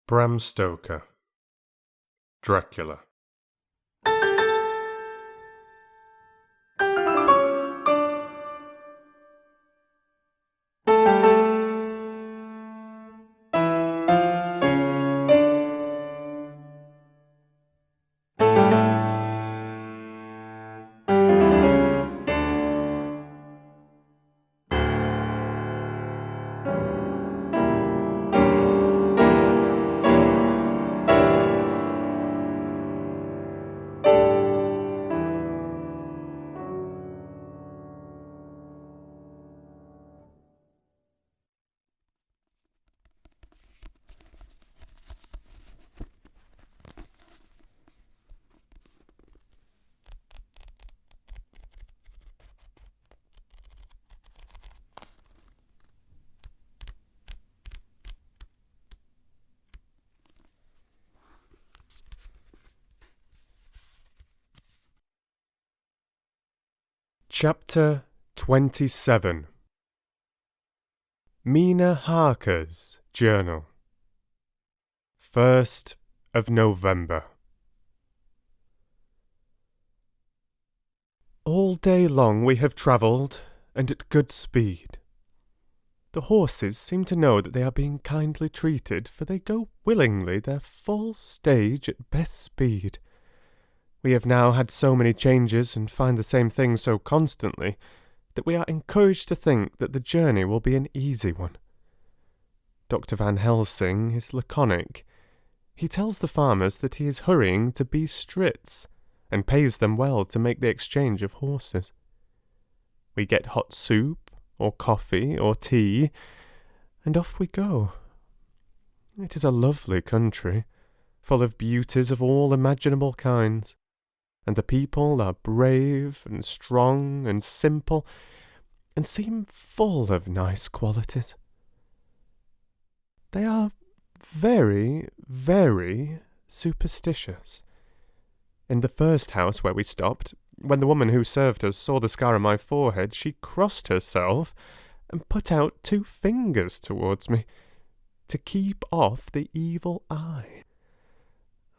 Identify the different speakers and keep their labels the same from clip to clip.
Speaker 1: Bram Stoker, Dracula. Chapter 27. Mina Harker's Journal. 1st of November. All day long we have travelled, and at good speed. The horses seem to know that they are being kindly treated, for they go willingly their full stage at best speed. We have now had so many changes and find the same thing so constantly that we are encouraged to think that the journey will be an easy one. Dr. Van Helsing is laconic. He tells the farmers that he is hurrying to Bistritz, and pays them well to make the exchange of horses. We get hot soup, or coffee, or tea, and off we go. It is a lovely country, full of beauties of all imaginable kinds. And the people are brave and strong and simple, and seem full of nice qualities. They are very, very superstitious. In the first house where we stopped, when the woman who served us saw the scar on my forehead, she crossed herself and put out 2 fingers towards me, to keep off the evil eye.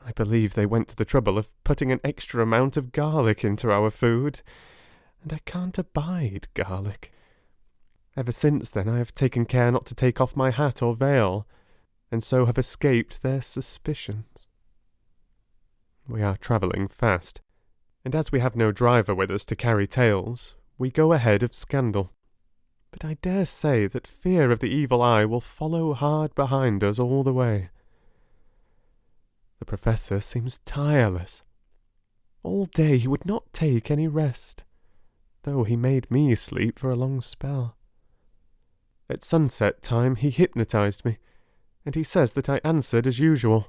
Speaker 1: I believe they went to the trouble of putting an extra amount of garlic into our food, and I can't abide garlic. Ever since then I have taken care not to take off my hat or veil, and so have escaped their suspicions. We are travelling fast, and as we have no driver with us to carry tales, we go ahead of scandal. But I dare say that fear of the evil eye will follow hard behind us all the way. The professor seems tireless. All day he would not take any rest, though he made me sleep for a long spell. At sunset time he hypnotized me, and he says that I answered as usual.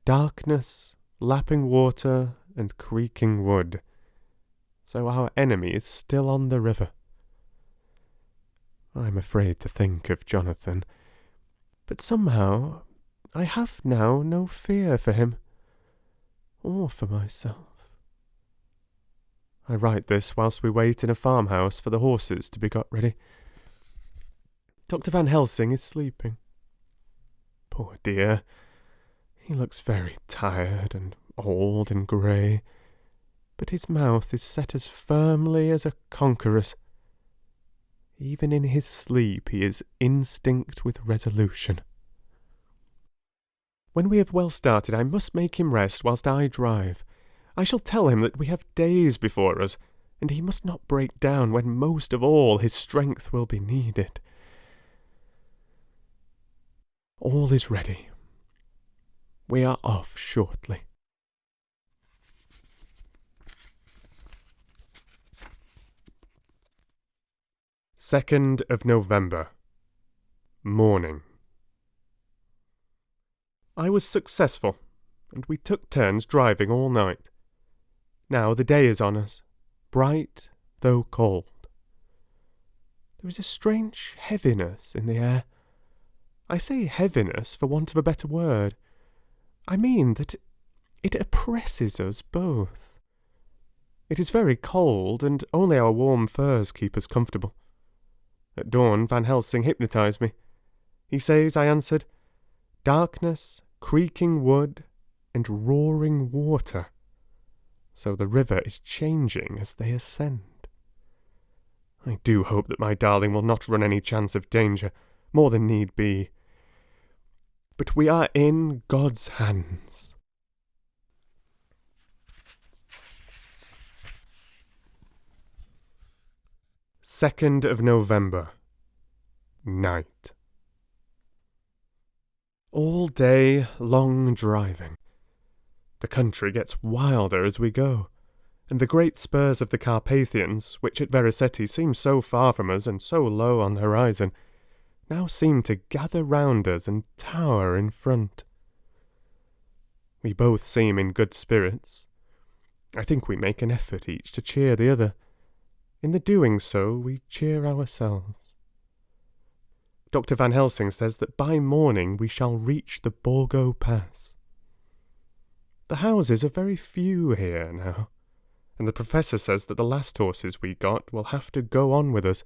Speaker 1: Darkness, lapping water, and creaking wood. So our enemy is still on the river. I am afraid to think of Jonathan, but somehow I have now no fear for him, or for myself. I write this whilst we wait in a farmhouse for the horses to be got ready. Dr. Van Helsing is sleeping. Poor dear, he looks very tired and old and grey, but his mouth is set as firmly as a conqueror's. Even in his sleep he is instinct with resolution. When we have well started, I must make him rest whilst I drive. I shall tell him that we have days before us, and he must not break down when most of all his strength will be needed. All is ready. We are off shortly. Second of November. Morning. I was successful, and we took turns driving all night. Now the day is on us, bright though cold. There is a strange heaviness in the air. I say heaviness for want of a better word. I mean that it oppresses us both. It is very cold, and only our warm furs keep us comfortable. At dawn Van Helsing hypnotized me. He says I answered, darkness, creaking wood, and roaring water. So the river is changing as they ascend. I do hope that my darling will not run any chance of danger, more than need be. But we are in God's hands. Second of November. Night. All day long driving. The country gets wilder as we go, and the great spurs of the Carpathians, which at Veraceti seem so far from us and so low on the horizon, now seem to gather round us and tower in front. We both seem in good spirits. I think we make an effort each to cheer the other. In the doing so, we cheer ourselves. Dr. Van Helsing says that by morning we shall reach the Borgo Pass. The houses are very few here now, and the professor says that the last horses we got will have to go on with us,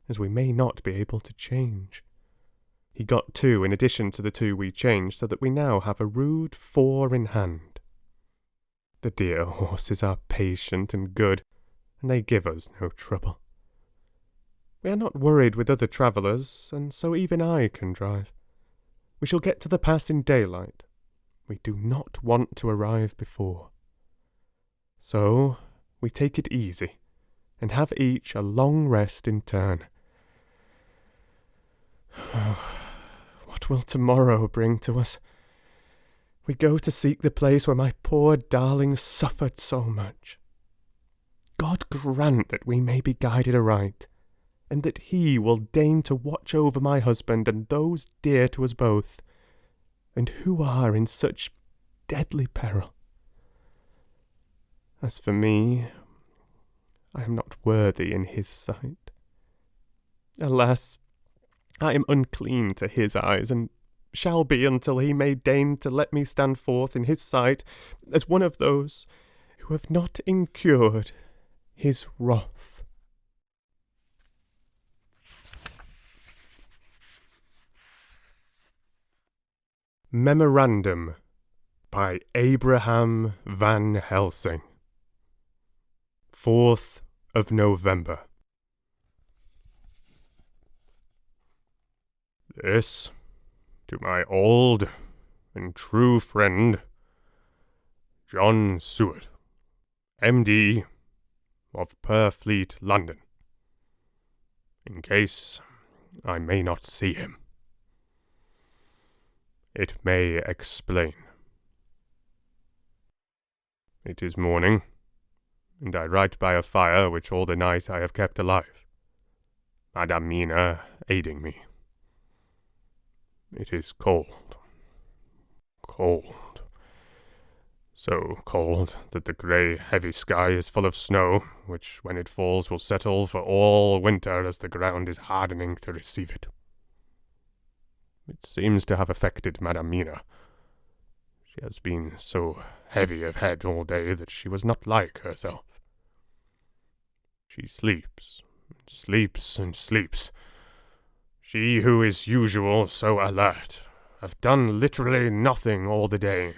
Speaker 1: as we may not be able to change. He got 2 in addition to the 2 we changed, so that we now have a rude 4 in hand. The dear horses are patient and good, and they give us no trouble. We are not worried with other travellers, and so even I can drive. We shall get to the pass in daylight. We do not want to arrive before. So we take it easy, and have each a long rest in turn. What will tomorrow bring to us? We go to seek the place where my poor darling suffered so much. God grant that we may be guided aright, and that he will deign to watch over my husband and those dear to us both, and who are in such deadly peril. As for me, I am not worthy in his sight. Alas, I am unclean to his eyes, and shall be until he may deign to let me stand forth in his sight as one of those who have not incurred his wrath. Memorandum by Abraham Van Helsing. 4th of November. This to my old and true friend, John Seward, M.D. of Purfleet, London, in case I may not see him. It may explain. It is morning, and I write by a fire which all the night I have kept alive, Madame Mina aiding me. It is cold, cold, so cold that the grey, heavy sky is full of snow, which when it falls will settle for all winter as the ground is hardening to receive it. It seems to have affected Madame Mina. She has been so heavy of head all day that she was not like herself. She sleeps, and sleeps, and sleeps. She who is usual so alert, have done literally nothing all the day.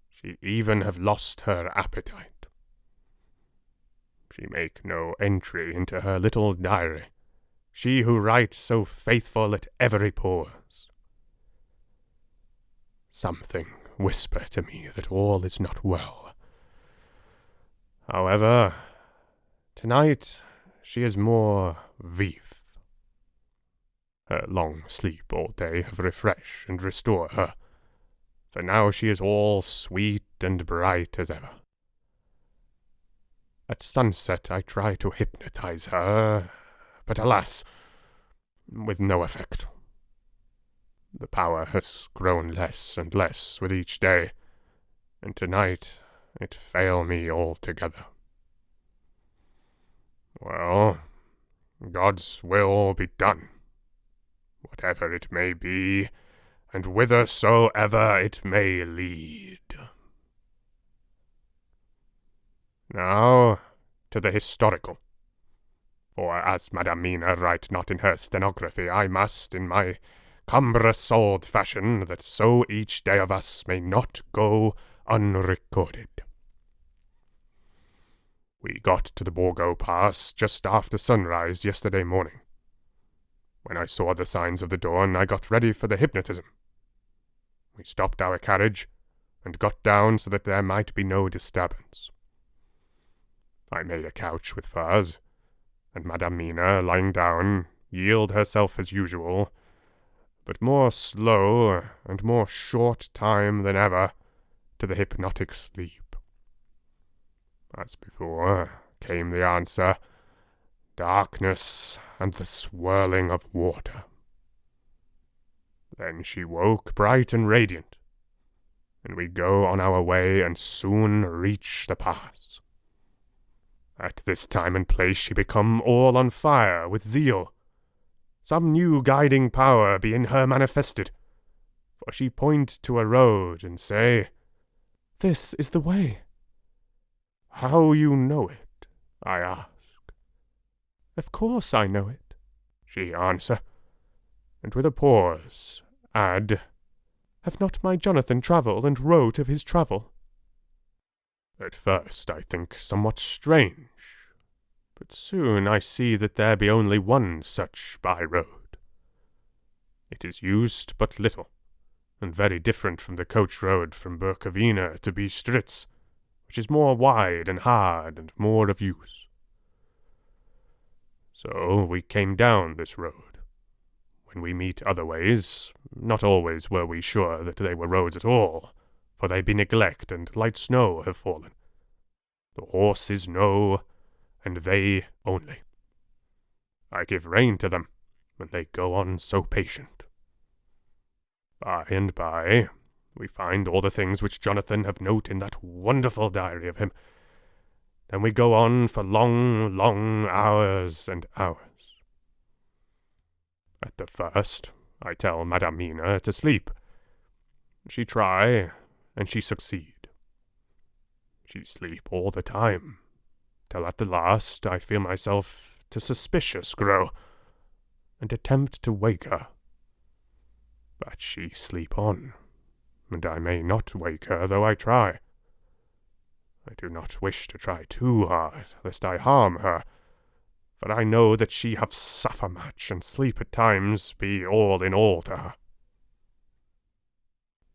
Speaker 1: She even have lost her appetite. She make no entry into her little diary, she who writes so faithful at every pause. Something whisper to me that all is not well. However, tonight she is more vif. Her long sleep all day have refresh and restore her, for now she is all sweet and bright as ever. At sunset I try to hypnotize her, but alas, with no effect. The power has grown less and less with each day, and tonight it fail me altogether. Well, God's will be done, whatever it may be, and whithersoever it may lead. Now, to the historical. For as Madame Mina write not in her stenography, I must, in my cumbrous old fashion, that so each day of us may not go unrecorded. We got to the Borgo Pass just after sunrise yesterday morning. When I saw the signs of the dawn, I got ready for the hypnotism. We stopped our carriage, and got down so that there might be no disturbance. I made a couch with furs, and Madame Mina, lying down, yielded herself as usual, but more slow and more short time than ever, to the hypnotic sleep. As before, came the answer, darkness and the swirling of water. Then she woke bright and radiant, and we go on our way and soon reach the pass. At this time and place she become all on fire with zeal. Some new guiding power be in her manifested, for she point to a road and say, "This is the way." "How you know it?" I ask. "Of course I know it," she answer, and with a pause add, "Have not my Jonathan travelled and wrote of his travel?" At first I think somewhat strange, but soon I see that there be only one such by-road. It is used but little, and very different from the coach road from Birkovina to Bistritz, which is more wide and hard and more of use. So we came down this road. When we meet other ways, not always were we sure that they were roads at all, for they be neglect and light snow have fallen. The horses know, and they only. I give rein to them, and they go on so patient. By and by, we find all the things which Jonathan have note in that wonderful diary of him. Then we go on for long, long hours and hours. At the first, I tell Madame Mina to sleep. She try, and she succeed. She sleep all the time, till at the last I feel myself to suspicious grow, and attempt to wake her. But she sleep on, and I may not wake her though I try. I do not wish to try too hard, lest I harm her, for I know that she have suffer much, and sleep at times be all in all to her.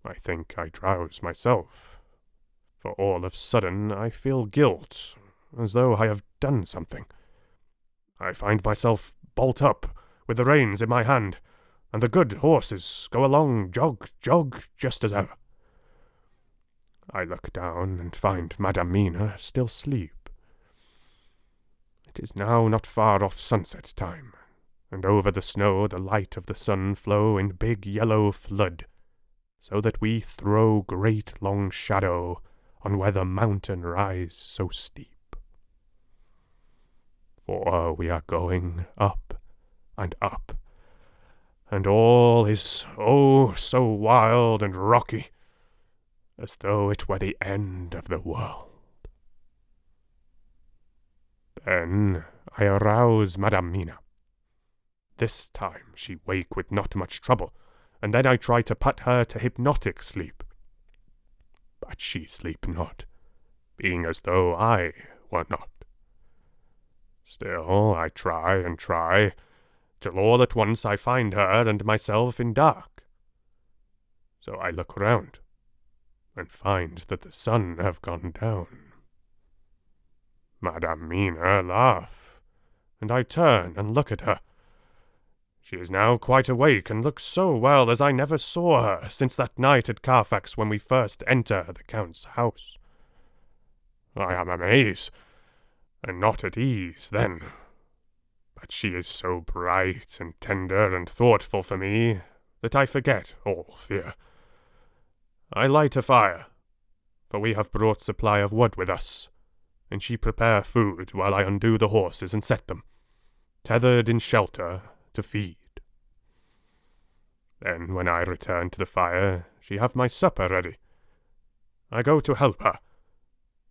Speaker 1: I think I drowse myself, for all of sudden I feel guilt, as though I have done something. I find myself bolt up, with the reins in my hand, and the good horses go along jog, jog, just as ever. I look down and find Madame Mina still asleep. It is now not far off sunset time, and over the snow the light of the sun flow in big yellow flood, so that we throw great long shadow on where the mountain rise so steep. For we are going up and up, and all is oh so wild and rocky, as though it were the end of the world. Then I arouse Madame Mina. This time she wake with not much trouble, and then I try to put her to hypnotic sleep. But she sleep not, being as though I were not. Still I try and try, till all at once I find her and myself in dark. So I look round, and find that the sun have gone down. Madame Mina laugh, and I turn and look at her. She is now quite awake, and looks so well as I never saw her since that night at Carfax when we first enter the Count's house. I am amazed, and not at ease then. But she is so bright and tender and thoughtful for me that I forget all fear. I light a fire, for we have brought supply of wood with us, and she prepare food while I undo the horses and set them, tethered in shelter, to feed. Then when I return to the fire, she have my supper ready. I go to help her,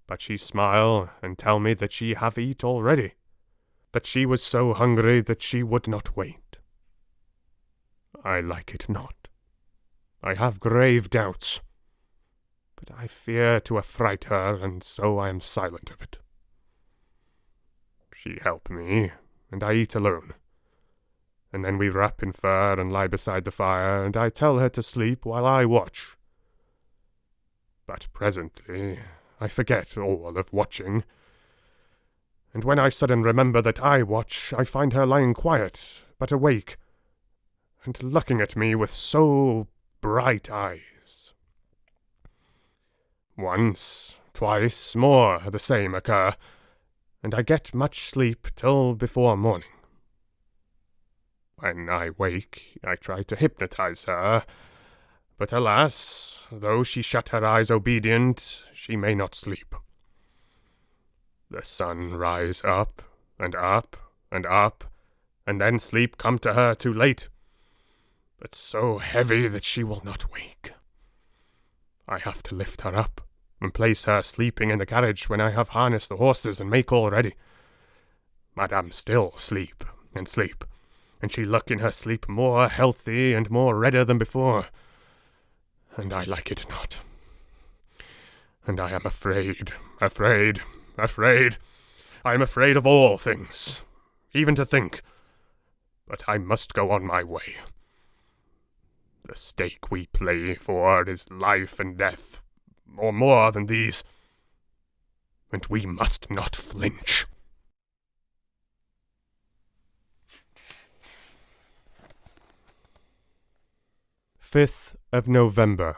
Speaker 1: but she smile and tell me that she have eat already, that she was so hungry that she would not wait. I like it not. I have grave doubts, but I fear to affright her, and so I am silent of it. She help me, and I eat alone. And then we wrap in fur and lie beside the fire, and I tell her to sleep while I watch. But presently I forget all of watching, and when I sudden remember that I watch, I find her lying quiet, but awake, and looking at me with so bright eyes. Once, twice more the same occur, and I get much sleep till before morning. When I wake, I try to hypnotize her, but alas, though she shut her eyes obedient, she may not sleep. The sun rise up, and up, and up, and then sleep come to her too late, but so heavy that she will not wake. I have to lift her up, and place her sleeping in the carriage when I have harnessed the horses and make all ready. Madame still sleep, and she look in her sleep more healthy and more redder than before, and I like it not. And I am afraid. I am afraid of all things, even to think, but I must go on my way. The stake we play for is life and death, or more than these, and we must not flinch. 5th of November.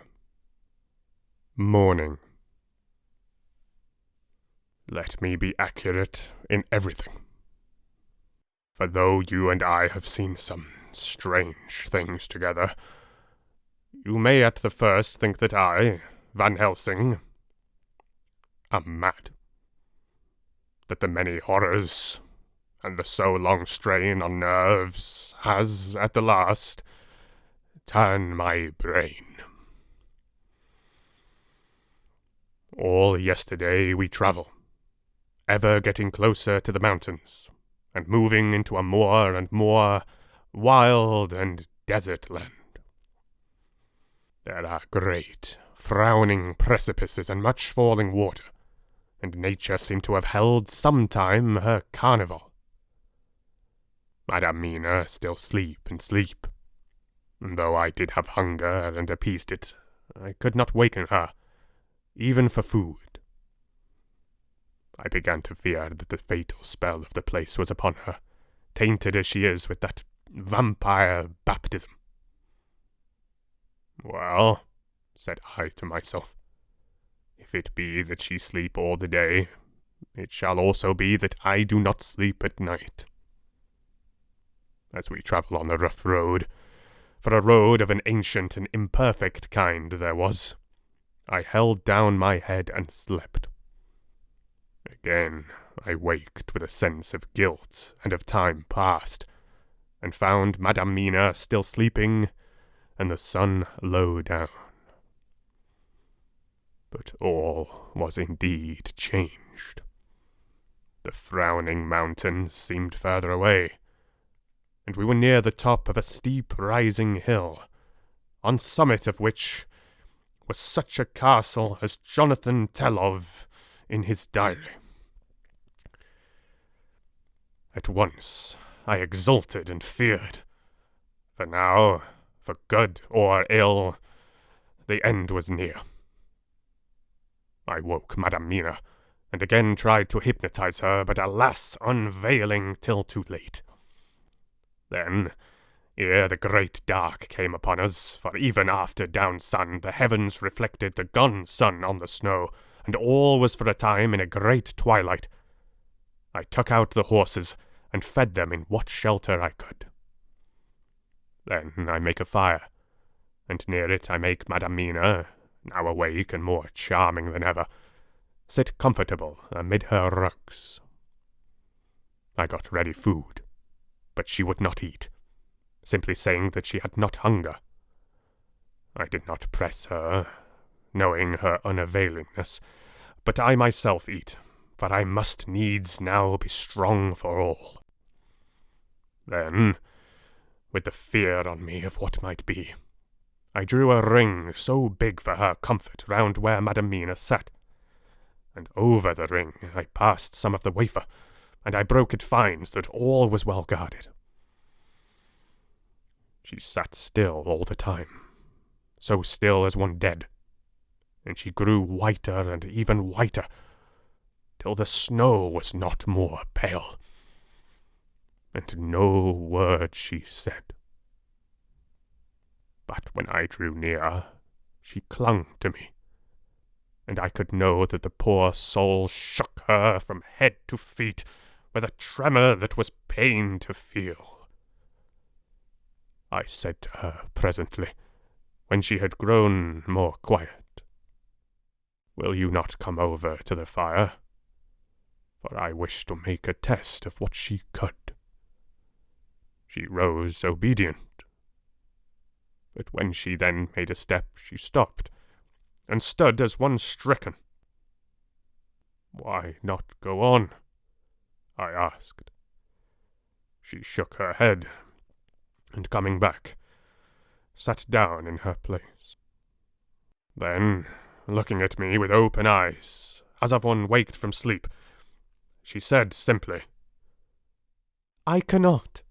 Speaker 1: Morning. Let me be accurate in everything. For though you and I have seen some strange things together, you may at the first think that I, Van Helsing, am mad. That the many horrors, and the so long strain on nerves, has, at the last, turned my brain. All yesterday we travel, ever getting closer to the mountains, and moving into a more and more wild and desert land. There are great, frowning precipices and much falling water, and nature seemed to have held sometime her carnival. Madame Mina still sleep, and though I did have hunger and appeased it, I could not waken her, even for food. I began to fear that the fatal spell of the place was upon her, tainted as she is with that vampire baptism. Well, said I to myself, if it be that she sleep all the day, it shall also be that I do not sleep at night. As we travel on the rough road, for a road of an ancient and imperfect kind there was, I held down my head and slept. Again I waked with a sense of guilt and of time past, and found Madame Mina still sleeping, and the sun low down. But all was indeed changed. The frowning mountains seemed further away, and we were near the top of a steep rising hill, on summit of which was such a castle as Jonathan tell of in his diary. At once I exulted and feared, for now, for good or ill, the end was near. I woke Madame Mina, and again tried to hypnotize her, but alas, unveiling till too late. Then, ere the great dark came upon us, for even after down sun the heavens reflected the gone sun on the snow, and all was for a time in a great twilight, I took out the horses, and fed them in what shelter I could. Then I make a fire, and near it I make Madame Mina, now awake and more charming than ever, sit comfortable amid her rugs. I got ready food, but she would not eat, simply saying that she had not hunger. I did not press her, knowing her unavailingness, but I myself eat, for I must needs now be strong for all. Then, with the fear on me of what might be, I drew a ring so big for her comfort round where Madam Mina sat, and over the ring I passed some of the wafer, and I broke it fine so that all was well guarded. She sat still all the time, so still as one dead, and she grew whiter and even whiter, till the snow was not more pale, and no word she said. But when I drew near, she clung to me, and I could know that the poor soul shook her from head to feet with a tremor that was pain to feel. I said to her presently, when she had grown more quiet, "Will you not come over to the fire? For I wish to make a test of what she could." She rose obedient, but when she then made a step she stopped, and stood as one stricken. "Why not go on?" I asked. She shook her head, and coming back, sat down in her place. Then, looking at me with open eyes, as of one waked from sleep, she said simply, "I cannot,"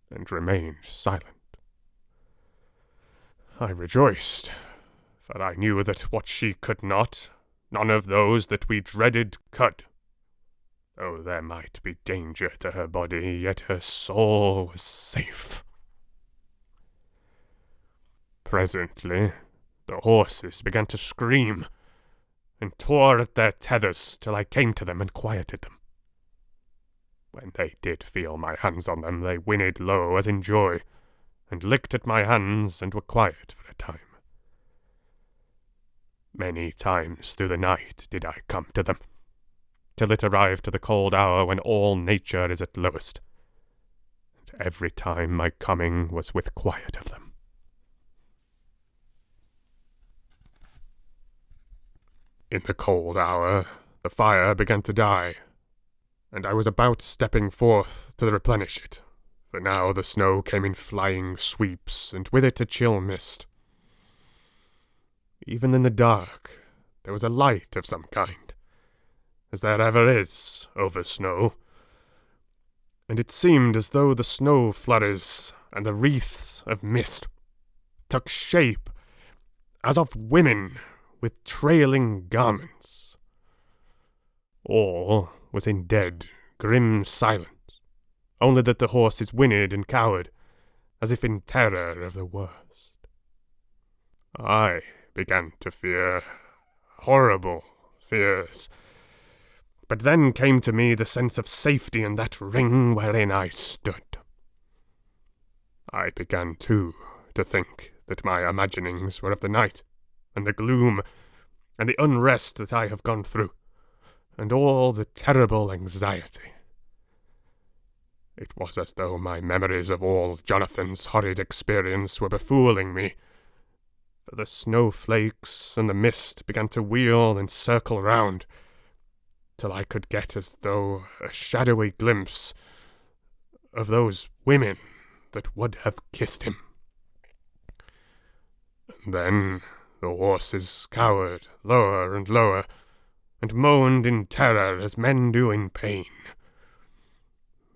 Speaker 1: and remained silent. I rejoiced, for I knew that what she could not, none of those that we dreaded could. Though there might be danger to her body, yet her soul was safe. Presently the horses began to scream, and tore at their tethers till I came to them and quieted them. When they did feel my hands on them, they whinnied low as in joy, and licked at my hands, and were quiet for a time. Many times through the night did I come to them, till it arrived to the cold hour when all nature is at lowest, and every time my coming was with quiet of them. In the cold hour the fire began to die, and I was about stepping forth to replenish it, for now the snow came in flying sweeps, and with it a chill mist. Even in the dark there was a light of some kind, as there ever is over snow, and it seemed as though the snow flurries and the wreaths of mist took shape as of women with trailing garments. All was in dead, grim silence, only that the horses whinnied and cowered, as if in terror of the worst. I began to fear horrible fears, but then came to me the sense of safety in that ring wherein I stood. I began, too, to think that my imaginings were of the night, and the gloom, and the unrest that I have gone through, and all the terrible anxiety. It was as though my memories of all Jonathan's horrid experience were befooling me, for the snowflakes and the mist began to wheel and circle round, till I could get as though a shadowy glimpse of those women that would have kissed him. And then the horses cowered lower and lower, and moaned in terror as men do in pain.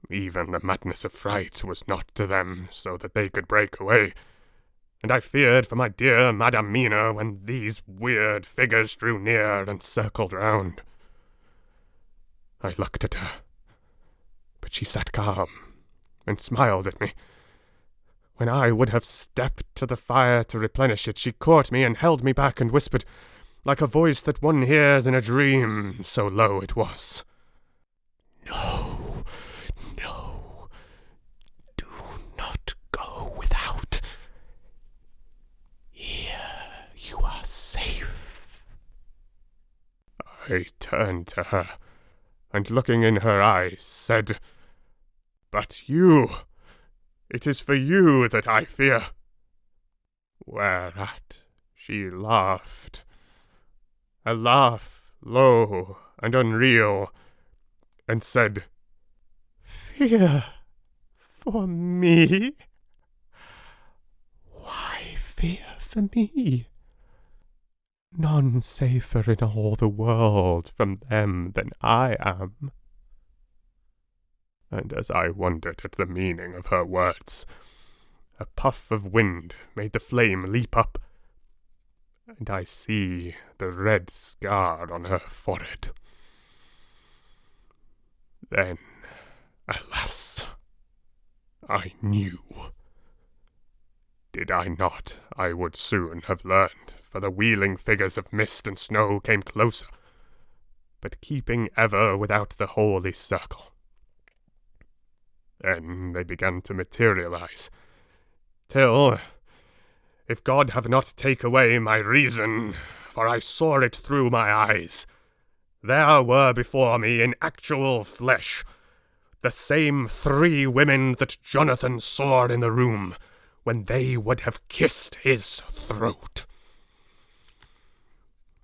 Speaker 1: Even the madness of fright was not to them, so that they could break away, and I feared for my dear Madam Mina when these weird figures drew near and circled round. I looked at her, but she sat calm, and smiled at me. When I would have stepped to the fire to replenish it, she caught me and held me back and whispered, like a voice that one hears in a dream, so low it was, "No, no, do not go without. Here you are safe." I turned to her, and looking in her eyes, said, "But you, it is for you that I fear." Whereat she laughed, a laugh low and unreal, and said, "Fear for me? fear for me. None safer in all the world from them than I am. And as I wondered at the meaning of her words, a puff of wind made the flame leap up, and I see the red scar on her forehead. Then, alas, I knew. Did I not, I would soon have learned, for the wheeling figures of mist and snow came closer, but keeping ever without the holy circle. Then they began to materialize, till, if God have not take away my reason, for I saw it through my eyes, there were before me in actual flesh the same 3 women that Jonathan saw in the room when they would have kissed his throat.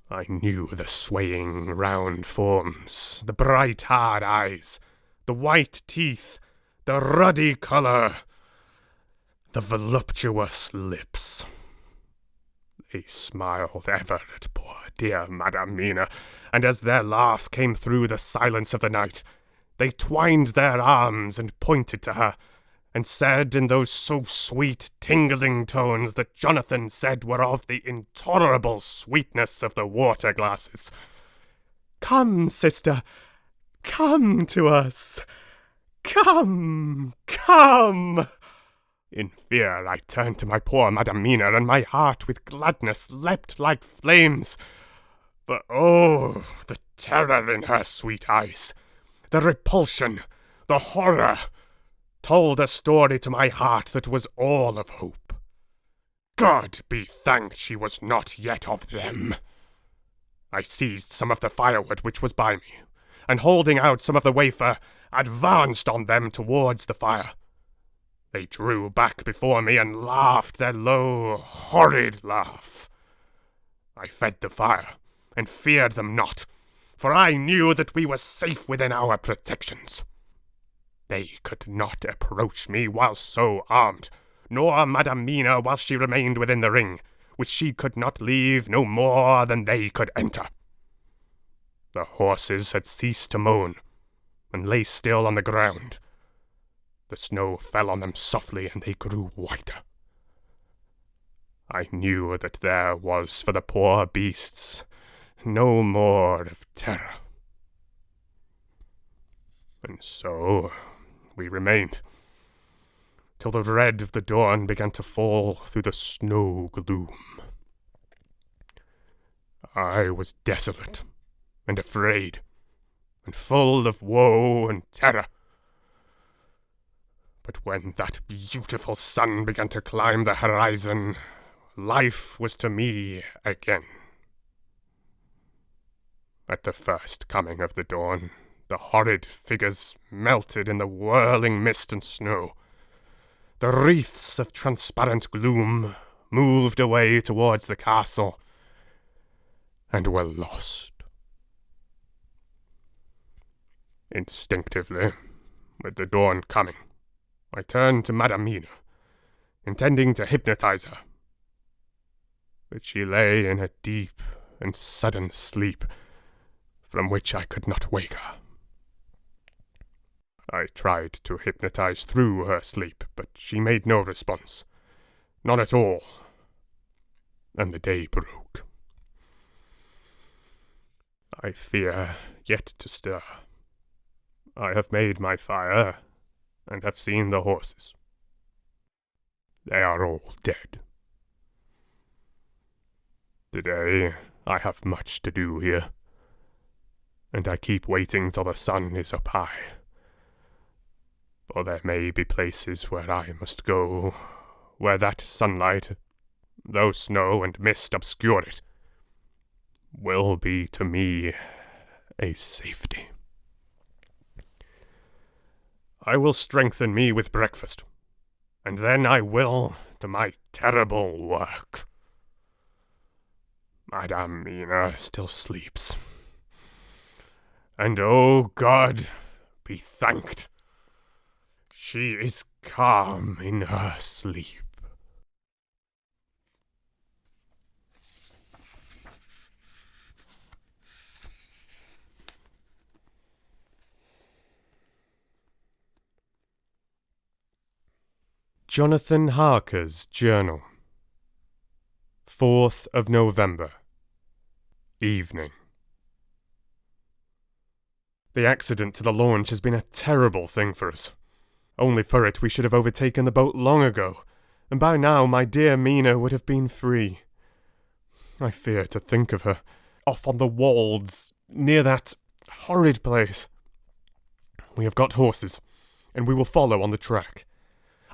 Speaker 1: I knew the swaying round forms, the bright hard eyes, the white teeth, the ruddy colour, the voluptuous lips. They smiled ever at poor dear Madam Mina, and as their laugh came through the silence of the night, they twined their arms and pointed to her, and said in those so sweet, tingling tones that Jonathan said were of the intolerable sweetness of the water glasses, "Come, sister, come to us. Come, come." In fear I turned to my poor Madam Mina, and my heart with gladness leapt like flames. For oh, the terror in her sweet eyes, the repulsion, the horror, told a story to my heart that was all of hope. God be thanked she was not yet of them. I seized some of the firewood which was by me, and holding out some of the wafer, advanced on them towards the fire. They drew back before me and laughed their low, horrid laugh. I fed the fire, and feared them not, for I knew that we were safe within our protections. They could not approach me while so armed, nor Madam Mina while she remained within the ring, which she could not leave no more than they could enter. The horses had ceased to moan, and lay still on the ground. The snow fell on them softly, and they grew whiter. I knew that there was for the poor beasts no more of terror. And so we remained, till the red of the dawn began to fall through the snow gloom. I was desolate and afraid, and full of woe and terror. But when that beautiful sun began to climb the horizon, life was to me again. At the first coming of the dawn, the horrid figures melted in the whirling mist and snow. The wreaths of transparent gloom moved away towards the castle, and were lost. Instinctively, with the dawn coming, I turned to Madam Mina, intending to hypnotize her. But she lay in a deep and sudden sleep, from which I could not wake her. I tried to hypnotize through her sleep, but she made no response. None at all. And the day broke. I fear yet to stir. I have made my fire, and have seen the horses. They are all dead. Today I have much to do here, and I keep waiting till the sun is up high. For there may be places where I must go, where that sunlight, though snow and mist obscure it, will be to me a safety. I will strengthen me with breakfast, and then I will to my terrible work. Madam Mina still sleeps. And oh God, be thanked, she is calm in her sleep. Jonathan Harker's Journal. 4th of November. Evening. The accident to the launch has been a terrible thing for us. Only for it we should have overtaken the boat long ago, and by now my dear Mina would have been free. I fear to think of her, off on the wolds, near that horrid place. We have got horses, and we will follow on the track.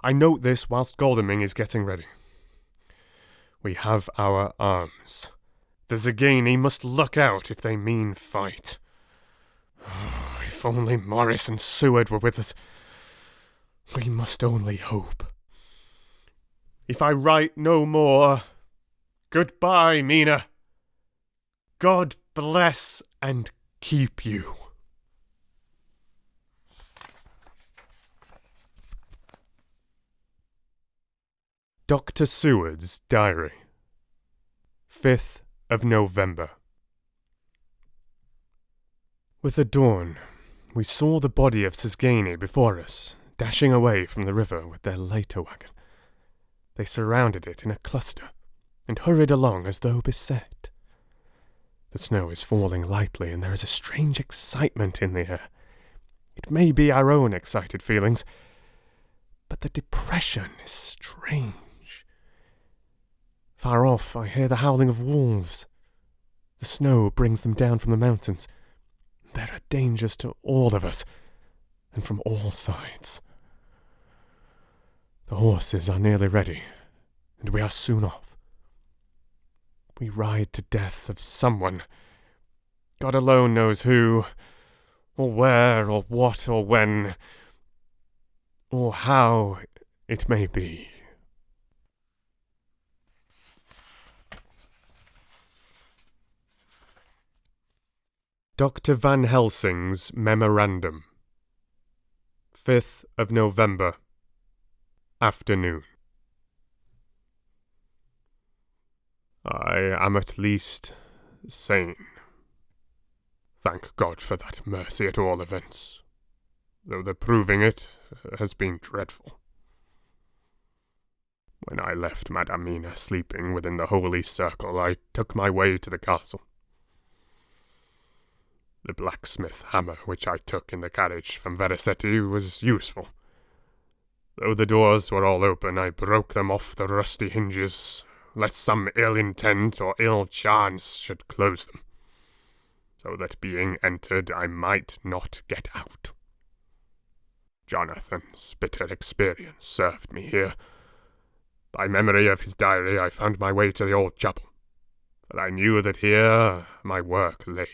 Speaker 1: I note this whilst Godalming is getting ready. We have our arms. The Zagani must look out if they mean fight. Oh, if only Morris and Seward were with us. We must only hope. If I write no more, goodbye, Mina. God bless and keep you. Dr. Seward's Diary. 5th of November. With the dawn, we saw the body of Zagani before us, dashing away from the river with their leiter wagon. They surrounded it in a cluster, and hurried along as though beset. The snow is falling lightly, and there is a strange excitement in the air. It may be our own excited feelings, but the depression is strange. Far off, I hear the howling of wolves. The snow brings them down from the mountains. There are dangers to all of us, and from all sides. The horses are nearly ready, and we are soon off. We ride to death of someone. God alone knows who, or where, or what, or when, or how it may be. Dr. Van Helsing's Memorandum. 5th of November. Afternoon. I am at least sane. Thank God for that mercy at all events, though the proving it has been dreadful. When I left Madame Mina sleeping within the holy circle, I took my way to the castle. The blacksmith hammer which I took in the carriage from Verassetti was useful. Though the doors were all open, I broke them off the rusty hinges, lest some ill intent or ill chance should close them, so that being entered I might not get out. Jonathan's bitter experience served me here. By memory of his diary I found my way to the old chapel, for I knew that here my work lay.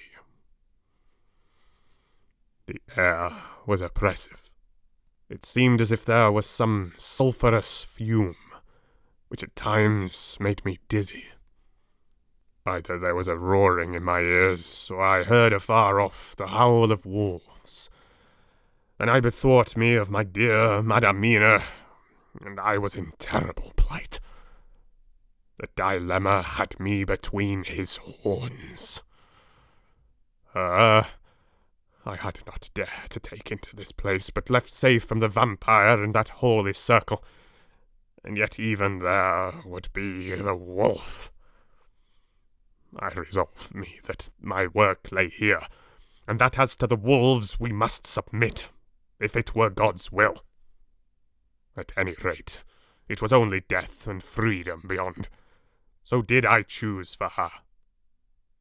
Speaker 1: The air was oppressive. It seemed as if there was some sulphurous fume, which at times made me dizzy. Either there was a roaring in my ears, or I heard afar off the howl of wolves, and I bethought me of my dear Madame Mina, and I was in terrible plight. The dilemma had me between his horns. I had not dared to take into this place, but left safe from the vampire and that holy circle, and yet even there would be the wolf. I resolved me that my work lay here, and that as to the wolves we must submit, if it were God's will. At any rate, it was only death and freedom beyond. So did I choose for her.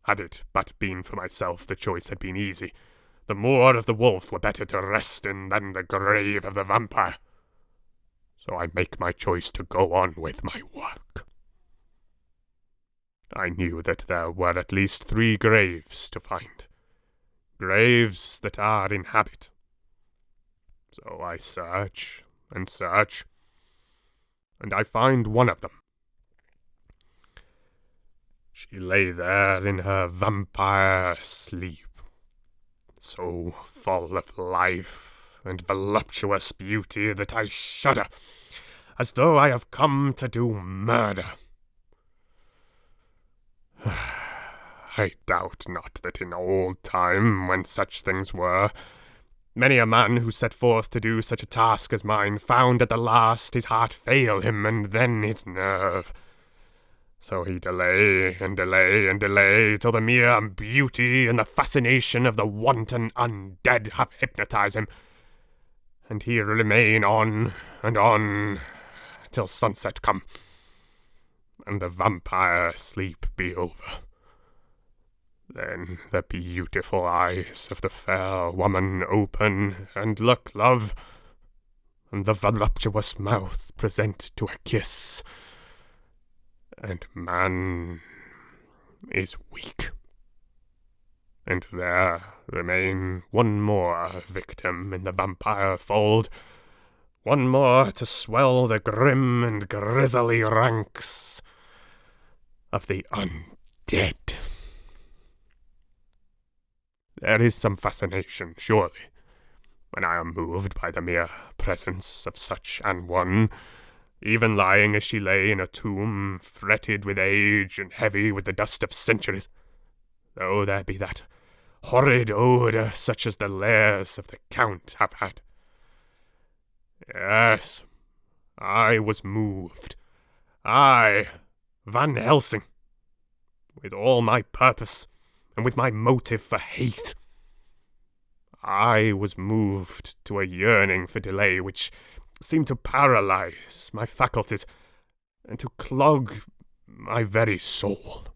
Speaker 1: Had it but been for myself, the choice had been easy. The moor of the wolf were better to rest in than the grave of the vampire. So I make my choice to go on with my work. I knew that there were at least 3 graves to find. Graves that are in habit. So I search and search, and I find one of them. She lay there in her vampire sleep, so full of life and voluptuous beauty that I shudder, as though I have come to do murder. I doubt not that in old time, when such things were, Many a man who set forth to do such a task as mine found at the last his heart fail him, and then his nerve. So he delay and delay and delay, till the mere beauty and the fascination of the wanton undead have hypnotized him, and he remain on, till sunset come, and the vampire sleep be over. Then the beautiful eyes of the fair woman open, and look love, and the voluptuous mouth present to a kiss, and man is weak. And there remain one more victim in the vampire fold, one more to swell the grim and grisly ranks of the undead. There is some fascination, surely, when I am moved by the mere presence of such an one, even lying as she lay in a tomb, fretted with age and heavy with the dust of centuries, though there be that horrid odour such as the lairs of the Count have had. Yes, I was moved. I, Van Helsing, with all my purpose, and with my motive for hate. I was moved to a yearning for delay which seemed to paralyze my faculties and to clog my very soul.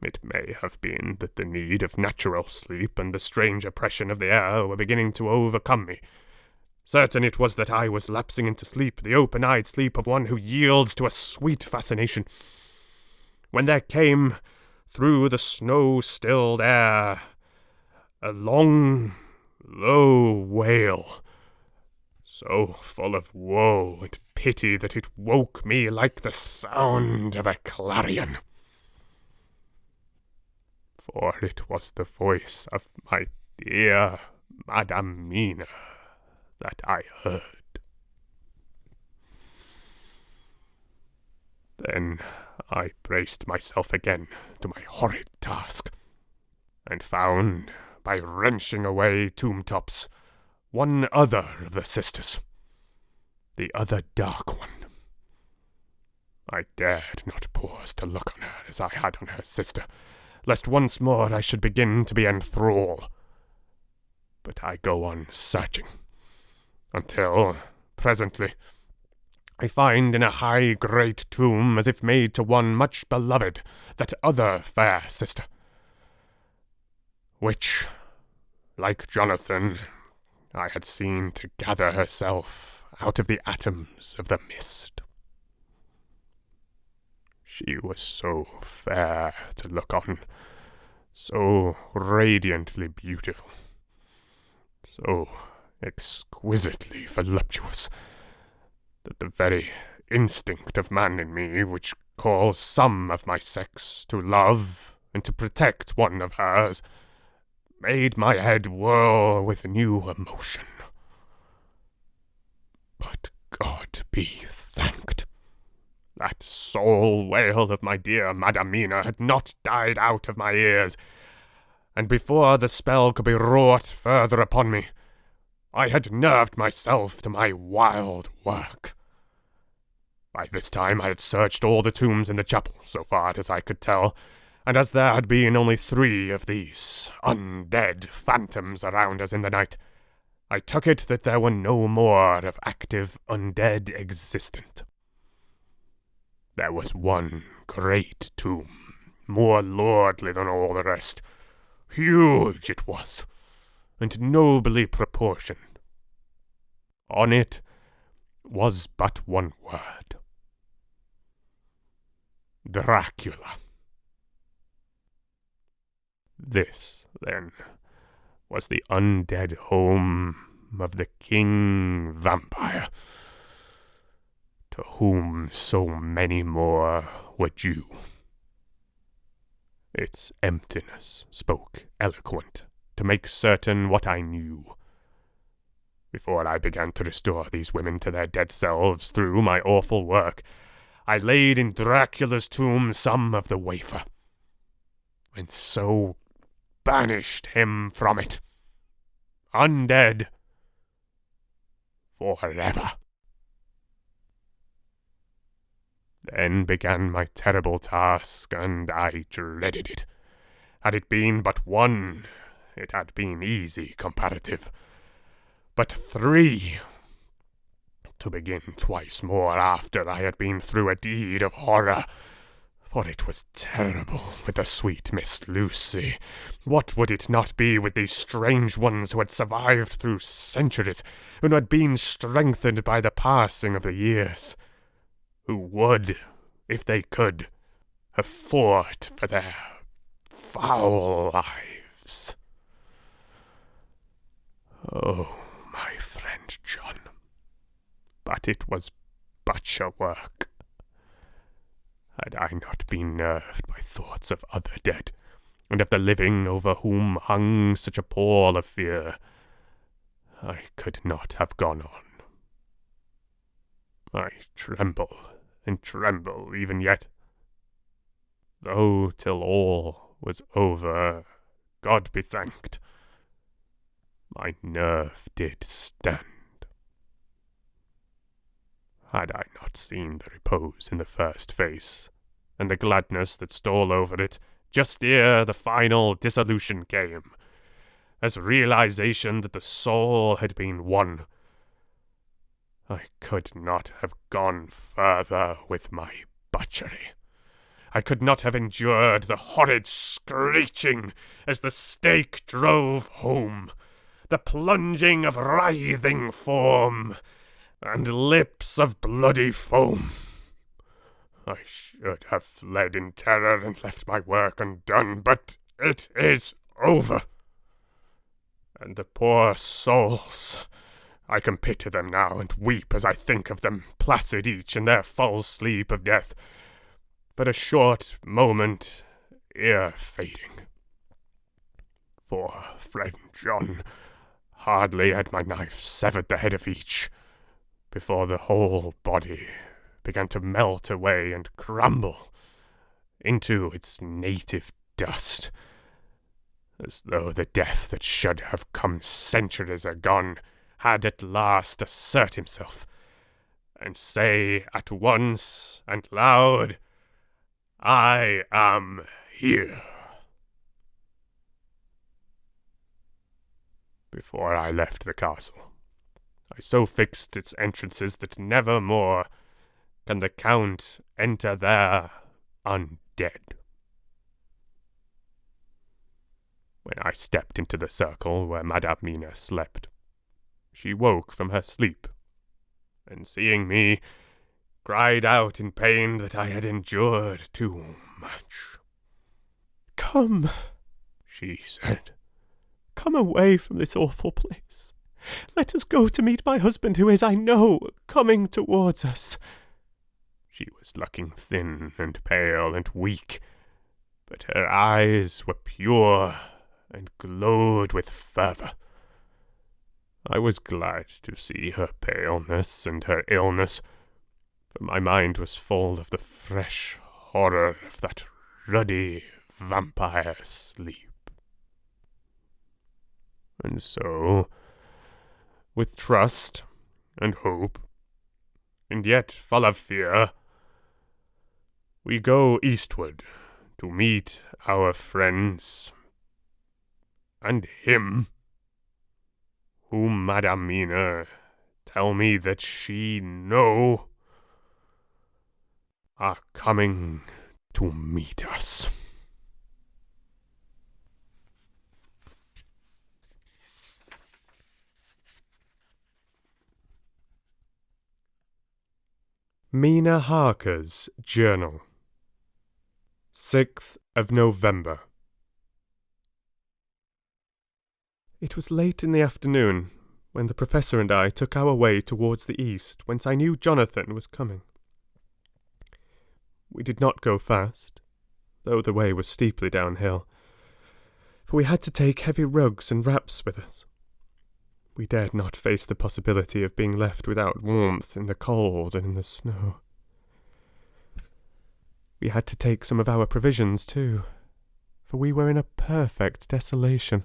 Speaker 1: It may have been that the need of natural sleep and the strange oppression of the air were beginning to overcome me. Certain it was that I was lapsing into sleep, the open-eyed sleep of one who yields to a sweet fascination, when there came, through the snow-stilled air, a long, low wail, so full of woe and pity that it woke me like the sound of a clarion. For it was the voice of my dear Madam Mina that I heard. Then I braced myself again to my horrid task, and found, by wrenching away tomb-tops, one other of the sisters, the other dark one. I dared not pause to look on her as I had on her sister, lest once more I should begin to be enthralled. But I go on searching, until, presently, I find in a high great tomb, as if made to one much beloved, that other fair sister, which, like Jonathan, I had seen to gather herself out of the atoms of the mist. She was so fair to look on, so radiantly beautiful, so exquisitely voluptuous, that the very instinct of man in me, which calls some of my sex to love and to protect one of hers, made my head whirl with new emotion. But God be thanked, that soul wail of my dear Madamina had not died out of my ears, and before the spell could be wrought further upon me, I had nerved myself to my wild work. By this time I had searched all the tombs in the chapel, so far as I could tell, and as there had been only 3 of these undead phantoms around us in the night, I took it that there were no more of active undead existent. There was one great tomb, more lordly than all the rest. Huge it was, and nobly proportioned. On it was but one word: Dracula. This, then, was the undead home of the King Vampire, to whom so many more were due. Its emptiness spoke eloquent to make certain what I knew. Before I began to restore these women to their dead selves through my awful work, I laid in Dracula's tomb some of the wafer, and so banished him from it. undead, forever. Then began my terrible task, and I dreaded it. Had it been but one, it had been easy comparative. But 3, to begin twice more after I had been through a deed of horror, for it was terrible with the sweet Miss Lucy. What would it not be with these strange ones who had survived through centuries, and who had been strengthened by the passing of the years, who would, if they could, have fought for their foul lives. Oh, my friend John, but it was butcher work. Had I not been nerved by thoughts of other dead, and of the living over whom hung such a pall of fear, I could not have gone on. I tremble and tremble even yet, though till all was over, God be thanked, my nerve did stand. Had I not seen the repose in the first face, and the gladness that stole over it, just ere the final dissolution came, as realization that the soul had been won, I could not have gone further with my butchery. I could not have endured the horrid screeching as the stake drove home, the plunging of writhing form, and lips of bloody foam. I should have fled in terror and left my work undone, but it is over. And the poor souls, I can picture them now and weep as I think of them, placid each in their full sleep of death, for a short moment ere fading. For friend John, hardly had my knife severed the head of each, before the whole body began to melt away and crumble into its native dust, as though the death that should have come centuries agone had at last assert himself, and say at once and loud, I am here. Before I left the castle, I so fixed its entrances that never more can the Count enter there undead. When I stepped into the circle where Madame Mina slept, she woke from her sleep, and seeing me, cried out in pain that I had endured too much.
Speaker 2: Come,
Speaker 1: she said.
Speaker 2: Come away from this awful place. Let us go to meet my husband, who is, I know, coming towards us.
Speaker 1: She was looking thin and pale and weak, but her eyes were pure and glowed with fervour. I was glad to see her paleness and her illness, for my mind was full of the fresh horror of that ruddy vampire sleep. And so, with trust and hope, and yet full of fear, we go eastward to meet our friends, and him whom Madame Mina tell me that she know are coming to meet us. Mina Harker's Journal, 6th of November.
Speaker 2: It was late in the afternoon when the Professor and I took our way towards the east, whence I knew Jonathan was coming. We did not go fast, though the way was steeply downhill, for we had to take heavy rugs and wraps with us. We dared not face the possibility of being left without warmth in the cold and in the snow. We had to take some of our provisions too, for we were in a perfect desolation,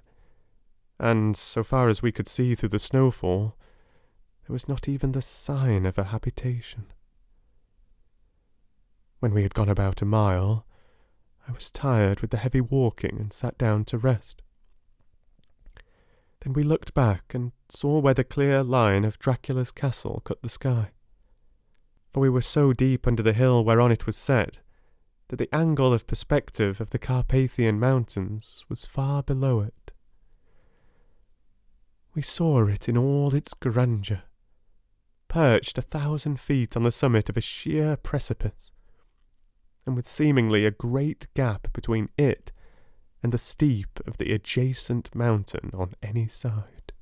Speaker 1: and so far as we could see through the snowfall, there was not even the sign of a habitation. When we had gone about a mile, I was tired with the heavy walking and sat down to rest. Then we looked back and saw where the clear line of Dracula's castle cut the sky. For we were so deep under the hill whereon it was set, that the angle of perspective of the Carpathian mountains was far below it. We saw it in all its grandeur, perched 1,000 feet on the summit of a sheer precipice, and with seemingly a great gap between it and the steep of the adjacent mountain on any side.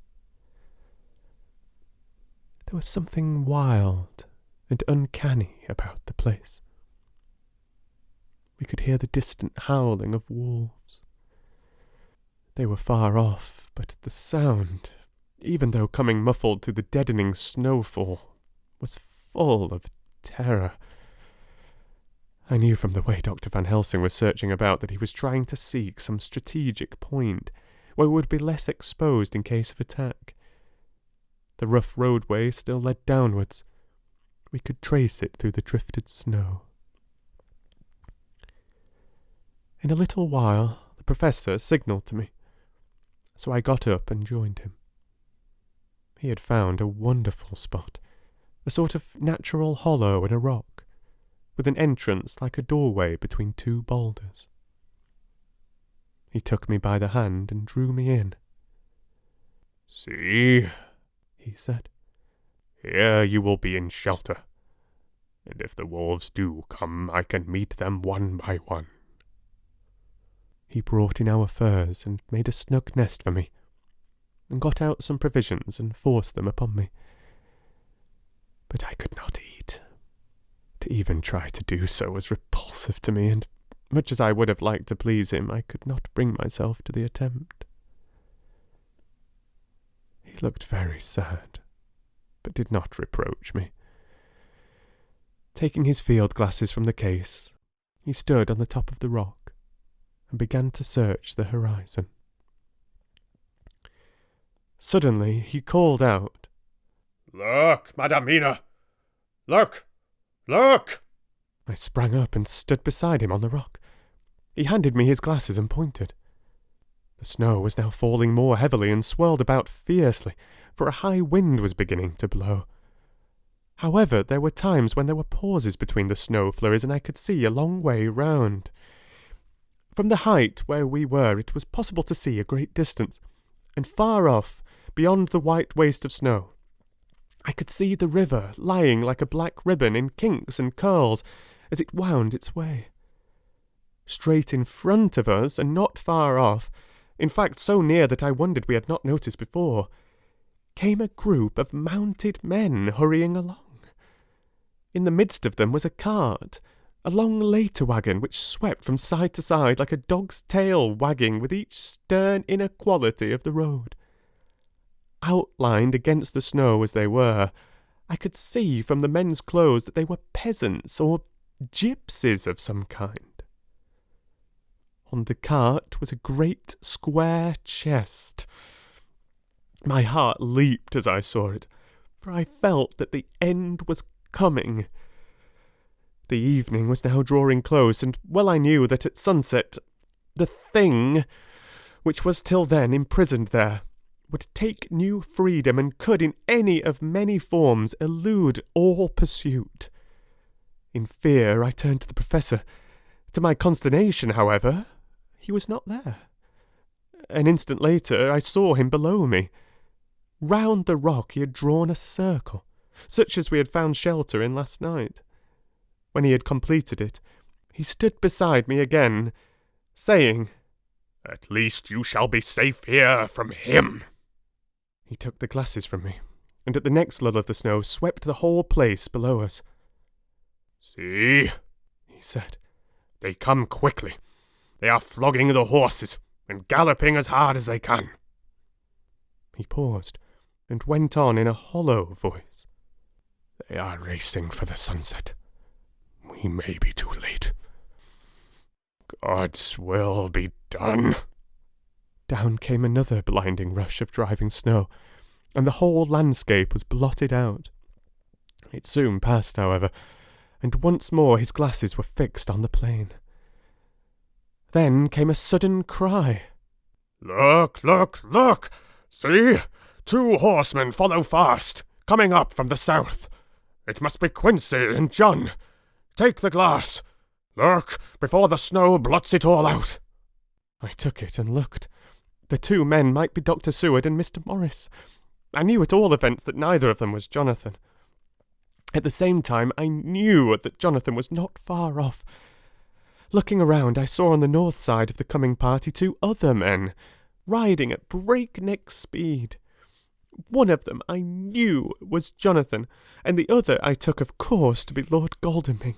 Speaker 1: There was something wild and uncanny about the place. We could hear the distant howling of wolves. They were far off, but the sound, even though coming muffled through the deadening snowfall, was full of terror. I knew from the way Dr. Van Helsing was searching about that he was trying to seek some strategic point where we would be less exposed in case of attack. The rough roadway still led downwards. We could trace it through the drifted snow. In a little while, the professor signalled to me, so I got up and joined him. He had found a wonderful spot, a sort of natural hollow in a rock, with an entrance like a doorway between two boulders. He took me by the hand and drew me in.
Speaker 2: "See,"
Speaker 1: he said,
Speaker 2: "here you will be in shelter, and if the wolves do come, I can meet them one by one."
Speaker 1: He brought in our furs and made a snug nest for me, and got out some provisions and forced them upon me. But I could not eat. To even try to do so was repulsive to me, and much as I would have liked to please him, I could not bring myself to the attempt. He looked very sad, but did not reproach me. Taking his field glasses from the case, he stood on the top of the rock and began to search the horizon. Suddenly he called out,
Speaker 2: "Look, Madamina! Look! Look!"
Speaker 1: I sprang up and stood beside him on the rock. He handed me his glasses and pointed. The snow was now falling more heavily and swirled about fiercely, for a high wind was beginning to blow. However, there were times when there were pauses between the snow flurries, and I could see a long way round. From the height where we were, it was possible to see a great distance, and far off, beyond the white waste of snow, I could see the river lying like a black ribbon in kinks and curls as it wound its way. Straight in front of us, and not far off, in fact so near that I wondered we had not noticed before, came a group of mounted men hurrying along. In the midst of them was a cart, a long later wagon which swept from side to side like a dog's tail wagging with each stern inequality of the road. Outlined against the snow as they were, I could see from the men's clothes that they were peasants or gypsies of some kind. On the cart was a great square chest. My heart leaped as I saw it, for I felt that the end was coming. The evening was now drawing close, and well I knew that at sunset the thing, which was till then imprisoned there, would take new freedom and could in any of many forms elude all pursuit. In fear I turned to the professor. To my consternation, however, he was not there. An instant later I saw him below me. Round the rock he had drawn a circle, such as we had found shelter in last night. When he had completed it, he stood beside me again, saying, "At least you shall be safe here from him." He took the glasses from me, and at the next lull of the snow swept the whole place below us.
Speaker 2: "See,"
Speaker 1: he said,
Speaker 2: "they come quickly. They are flogging the horses and galloping as hard as they can."
Speaker 1: He paused, and went on in a hollow voice.
Speaker 2: "They are racing for the sunset. We may be too late. God's will be done." Down came another blinding rush of driving snow, and the whole landscape was blotted out. It soon passed, however, and once more his glasses were fixed on the plain. Then came a sudden cry.
Speaker 1: "Look, look, look! See! 2 horsemen follow fast, coming up from the south. It must be Quincy and John. Take the glass. Look, before the snow blots it all out."
Speaker 2: I took it and looked. The 2 men might be Dr. Seward and Mr. Morris. I knew at all events that neither of them was Jonathan. At the same time, I knew that Jonathan was not far off. Looking around, I saw on the north side of the coming party 2 other men, riding at breakneck speed. One of them I knew was Jonathan, and the other I took, of course, to be Lord Godalming.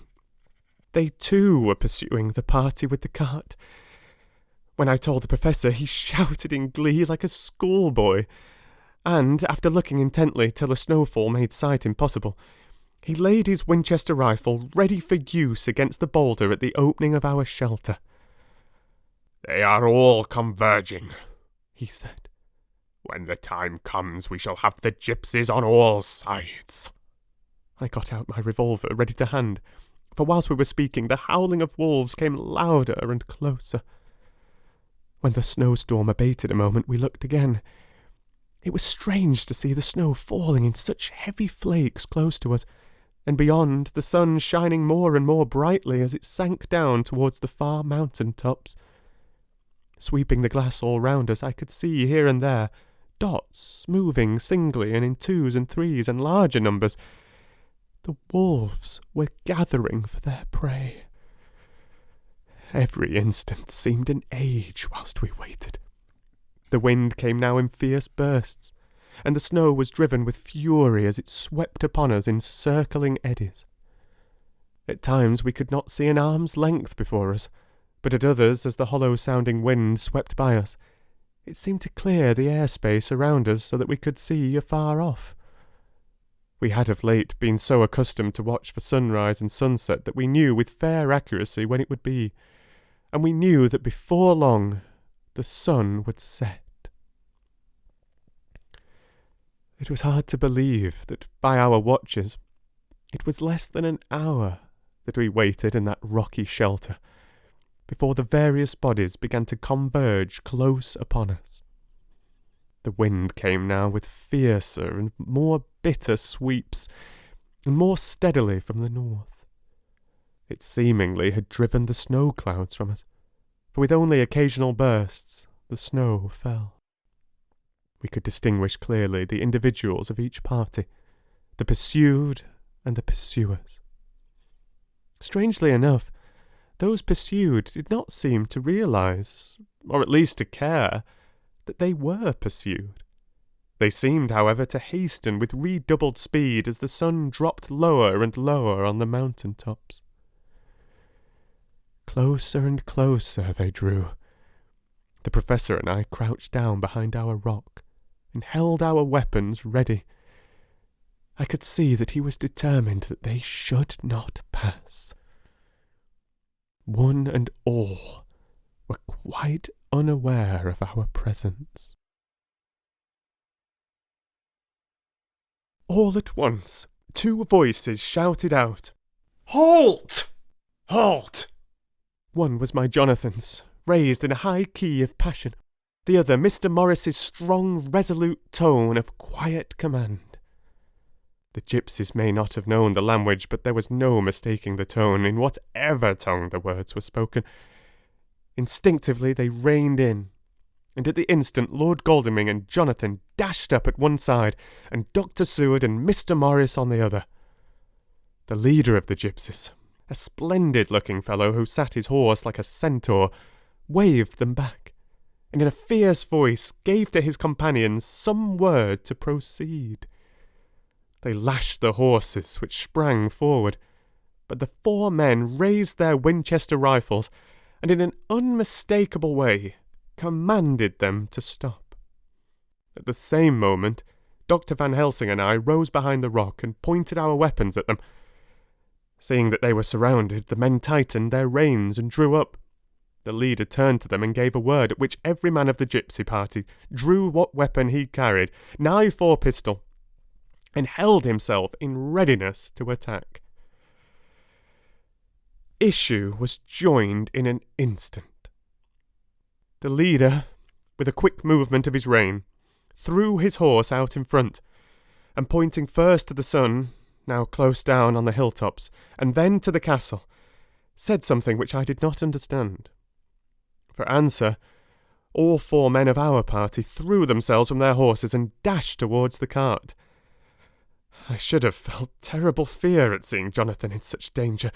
Speaker 2: They too were pursuing the party with the cart. When I told the professor, he shouted in glee like a schoolboy, and, after looking intently till a snowfall made sight impossible, he laid his Winchester rifle ready for use against the boulder at the opening of our shelter.
Speaker 1: "They are all converging," he said. "When the time comes, we shall have the gypsies on all sides."
Speaker 2: I got out my revolver, ready to hand, for whilst we were speaking, the howling of wolves came louder and closer. When the snowstorm abated a moment, we looked again. It was strange to see the snow falling in such heavy flakes close to us, and beyond, the sun shining more and more brightly as it sank down towards the far mountain tops. Sweeping the glass all round us, I could see here and there dots moving singly and in 2s and 3s and larger numbers. The wolves were gathering for their prey. Every instant seemed an age whilst we waited. The wind came now in fierce bursts, and the snow was driven with fury as it swept upon us in circling eddies. At times we could not see an arm's length before us, but at others, as the hollow-sounding wind swept by us, it seemed to clear the airspace around us so that we could see afar off. We had of late been so accustomed to watch for sunrise and sunset that we knew with fair accuracy when it would be, and we knew that before long the sun would set. It was hard to believe that by our watches it was less than an hour that we waited in that rocky shelter before the various bodies began to converge close upon us. The wind came now with fiercer and more bitter sweeps, and more steadily from the north. It seemingly had driven the snow clouds from us, for with only occasional bursts the snow fell. We could distinguish clearly the individuals of each party, the pursued and the pursuers. Strangely enough, those pursued did not seem to realise, or at least to care, that they were pursued. They seemed, however, to hasten with redoubled speed as the sun dropped lower and lower on the mountain tops. Closer and closer they drew. The professor and I crouched down behind our rock and held our weapons ready. I could see that he was determined that they should not pass. One and all were quite unaware of our presence. All at once, 2 voices shouted out, "Halt! Halt!" One was my Jonathan's, raised in a high key of passion, the other Mr. Morris's strong, resolute tone of quiet command. The gypsies may not have known the language, but there was no mistaking the tone, in whatever tongue the words were spoken. Instinctively they reined in, and at the instant Lord Godalming and Jonathan dashed up at one side, and Dr. Seward and Mr. Morris on the other. The leader of the gypsies, a splendid-looking fellow who sat his horse like a centaur, waved them back, and in a fierce voice gave to his companions some word to proceed. They lashed the horses, which sprang forward, but the 4 men raised their Winchester rifles, and in an unmistakable way commanded them to stop. At the same moment, Dr. Van Helsing and I rose behind the rock and pointed our weapons at them. Seeing that they were surrounded, the men tightened their reins and drew up.
Speaker 1: The leader turned to them and gave a word, at which every man of the gypsy party drew what weapon he carried, knife or pistol, and held himself in readiness to attack. Issue was joined in an instant. The leader, with a quick movement of his rein, threw his horse out in front, and pointing first to the sun, now close down on the hilltops, and then to the castle, said something which I did not understand. For answer, all 4 men of our party threw themselves from their horses and dashed towards the cart. I should have felt terrible fear at seeing Jonathan in such danger,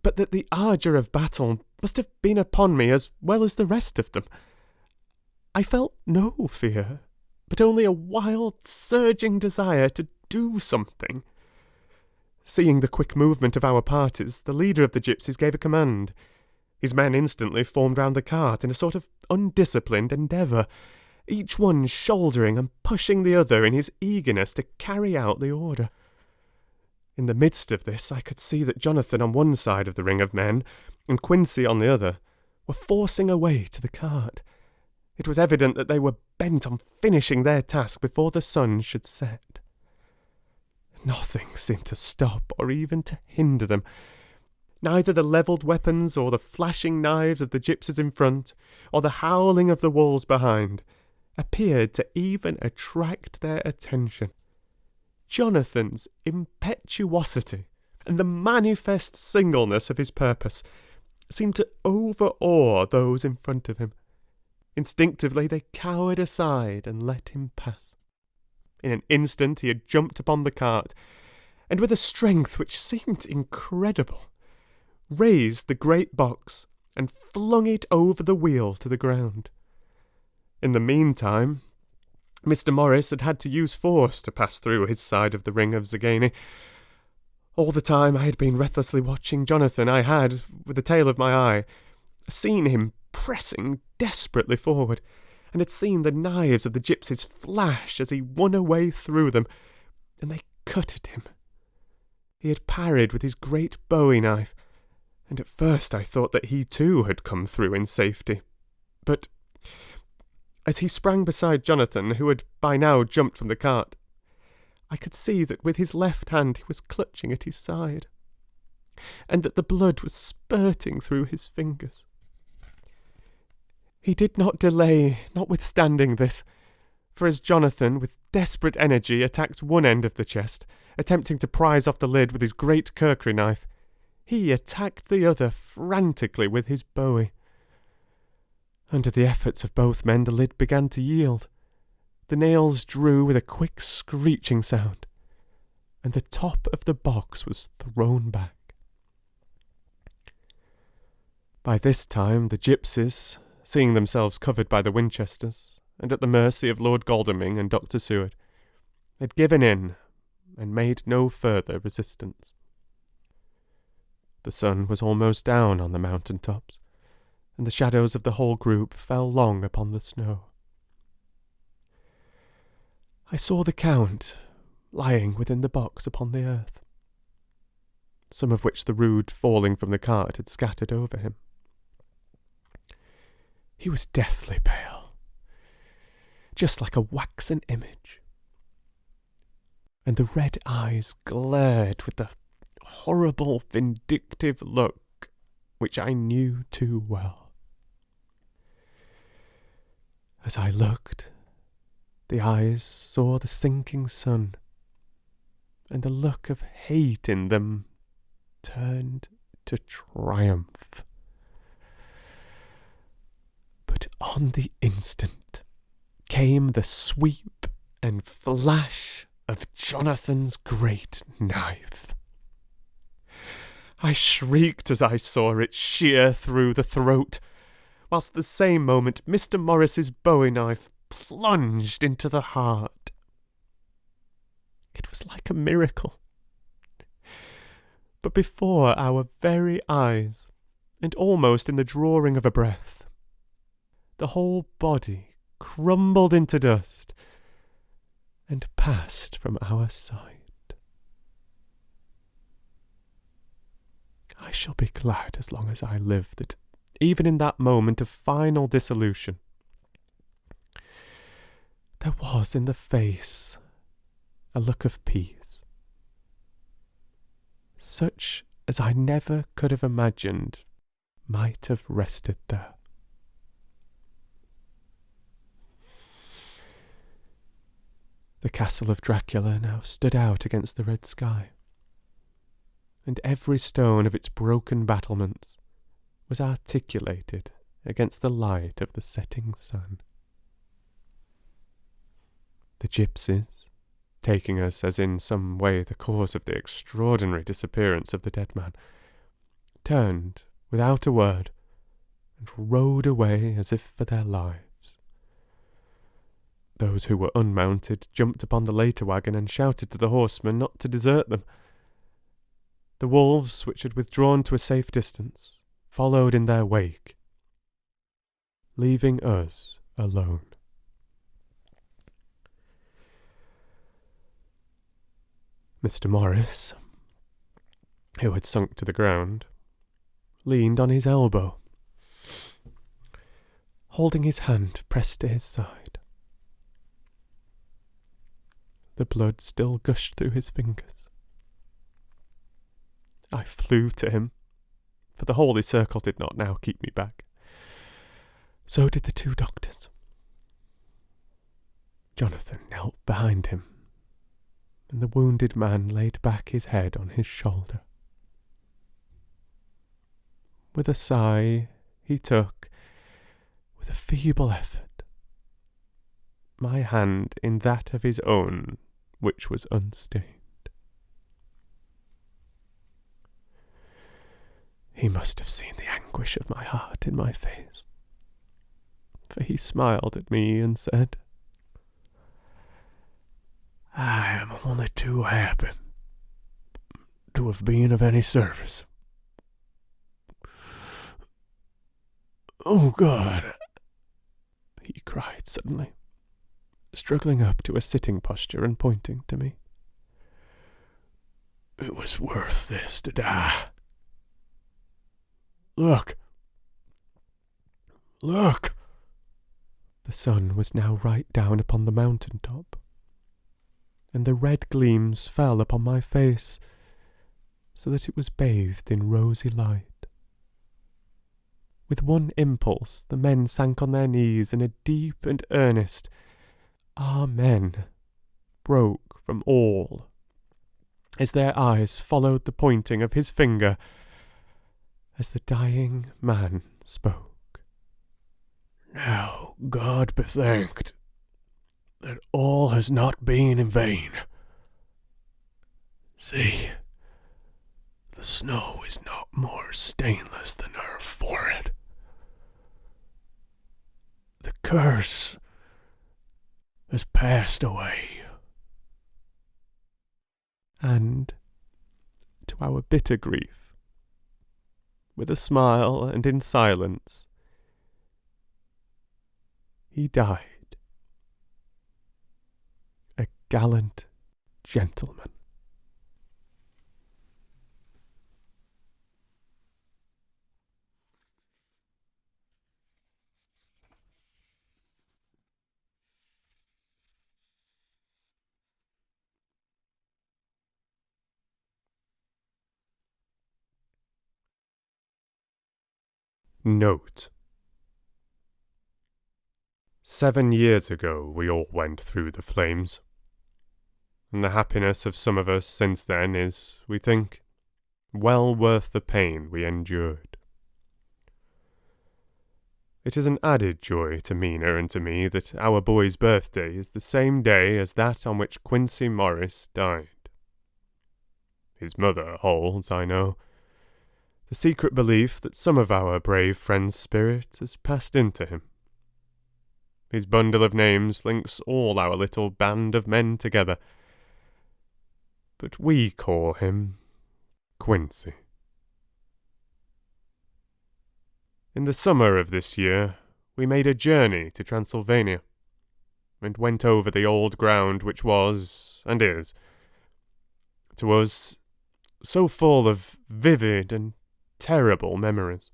Speaker 1: but that the ardour of battle must have been upon me as well as the rest of them. I felt no fear, but only a wild, surging desire to do something. Seeing the quick movement of our parties, the leader of the gypsies gave a command. His men instantly formed round the cart in a sort of undisciplined endeavour, each one shouldering and pushing the other in his eagerness to carry out the order. In the midst of this, I could see that Jonathan on one side of the ring of men, and Quincy on the other, were forcing a way to the cart. It was evident that they were bent on finishing their task before the sun should set. Nothing seemed to stop or even to hinder them. Neither the levelled weapons or the flashing knives of the gypsies in front, or the howling of the wolves behind, appeared to even attract their attention. Jonathan's impetuosity and the manifest singleness of his purpose seemed to overawe those in front of him. Instinctively they cowered aside and let him pass. In an instant he had jumped upon the cart, and with a strength which seemed incredible, raised the great box and flung it over the wheel to the ground. In the meantime, Mr. Morris had had to use force to pass through his side of the ring of Zagani. All the time I had been breathlessly watching Jonathan, I had, with the tail of my eye, seen him pressing desperately forward, and had seen the knives of the gypsies flash as he won a way through them, and they cut at him. He had parried with his great bowie knife, and at first I thought that he too had come through in safety. But as he sprang beside Jonathan, who had by now jumped from the cart, I could see that with his left hand he was clutching at his side, and that the blood was spurting through his fingers. He did not delay, notwithstanding this, for as Jonathan, with desperate energy, attacked one end of the chest, attempting to prise off the lid with his great curcary knife, he attacked the other frantically with his bowie. Under the efforts of both men, the lid began to yield. The nails drew with a quick screeching sound, and the top of the box was thrown back. By this time, the gypsies, seeing themselves covered by the Winchesters, and at the mercy of Lord Godalming and Dr. Seward, had given in and made no further resistance. The sun was almost down on the mountain tops, and the shadows of the whole group fell long upon the snow. I saw the Count lying within the box upon the earth, some of which the rood falling from the cart had scattered over him. He was deathly pale, just like a waxen image, and the red eyes glared with the horrible vindictive look which I knew too well. As I looked, the eyes saw the sinking sun, and the look of hate in them turned to triumph. But on the instant came the sweep and flash of Jonathan's great knife. I shrieked as I saw it shear through the throat, whilst at the same moment Mr. Morris's bowie knife plunged into the heart. It was like a miracle. But before our very eyes, and almost in the drawing of a breath, the whole body crumbled into dust and passed from our sight. I shall be glad as long as I live that even in that moment of final dissolution, there was in the face a look of peace, such as I never could have imagined might have rested there. The castle of Dracula now stood out against the red sky, and every stone of its broken battlements was articulated against the light of the setting sun. The gypsies, taking us as in some way the cause of the extraordinary disappearance of the dead man, turned without a word and rode away as if for their lives. Those who were unmounted jumped upon the later wagon and shouted to the horsemen not to desert them. The wolves, which had withdrawn to a safe distance, followed in their wake, leaving us alone. Mr. Morris, who had sunk to the ground, leaned on his elbow, holding his hand pressed to his side. The blood still gushed through his fingers. I flew to him, for the holy circle did not now keep me back. So did the two doctors. Jonathan knelt behind him, and the wounded man laid back his head on his shoulder. With a sigh, he took, with a feeble effort, my hand in that of his own, which was unstained. He must have seen the anguish of my heart in my face, for he smiled at me and said, "I am only too happy to have been of any service. Oh God!" he cried suddenly, struggling up to a sitting posture and pointing to me. "It was worth this to die. Look! Look!" The sun was now right down upon the mountain top, and the red gleams fell upon my face, so that it was bathed in rosy light. With one impulse, the men sank on their knees, and a deep and earnest "Amen" broke from all, as their eyes followed the pointing of his finger, as the dying man spoke. "Now God be thanked that all has not been in vain. See, the snow is not more stainless than her forehead. The curse has passed away." And, to our bitter grief, with a smile and in silence, he died, a gallant gentleman. Note: 7 years ago we all went through the flames, and the happiness of some of us since then is, we think, well worth the pain we endured. It is an added joy to Mina and to me that our boy's birthday is the same day as that on which Quincey Morris died. His mother holds, I know, the secret belief that some of our brave friend's spirit has passed into him. His bundle of names links all our little band of men together, but we call him Quincey. In the summer of this year, we made a journey to Transylvania, and went over the old ground which was, and is, to us, so full of vivid and terrible memories.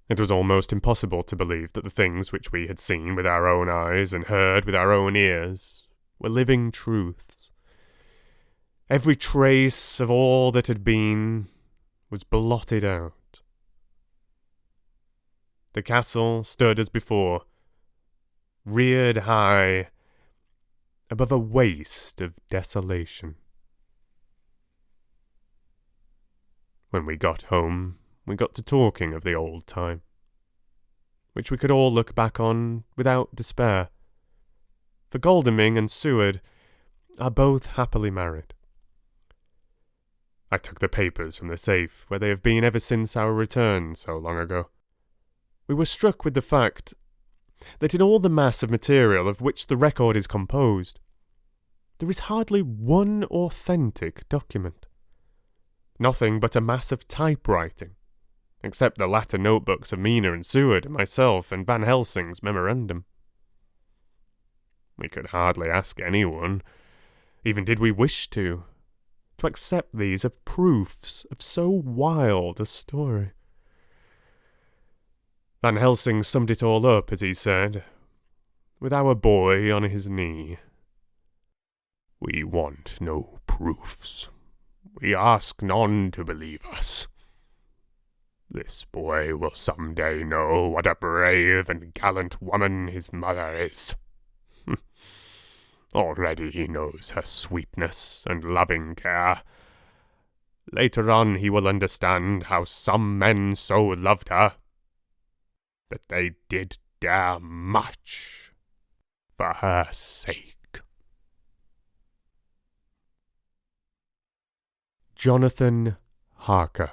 Speaker 1: It was almost impossible to believe that the things which we had seen with our own eyes and heard with our own ears were living truths. Every trace of all that had been was blotted out. The castle stood as before, reared high above a waste of desolation. When we got home, we got to talking of the old time, which we could all look back on without despair, for Godalming and Seward are both happily married. I took the papers from the safe, where they have been ever since our return so long ago. We were struck with the fact that in all the mass of material of which the record is composed, there is hardly one authentic document. Nothing but a mass of typewriting, except the latter notebooks of Mina and Seward and myself and Van Helsing's memorandum. We could hardly ask anyone, even did we wish to accept these as proofs of so wild a story. Van Helsing summed it all up as he said, with our boy on his knee. "We want no proofs. We ask none to believe us. This boy will some day know what a brave and gallant woman his mother is. Already he knows her sweetness and loving care. Later on he will understand how some men so loved her that they did dare much for her sake." Jonathan Harker.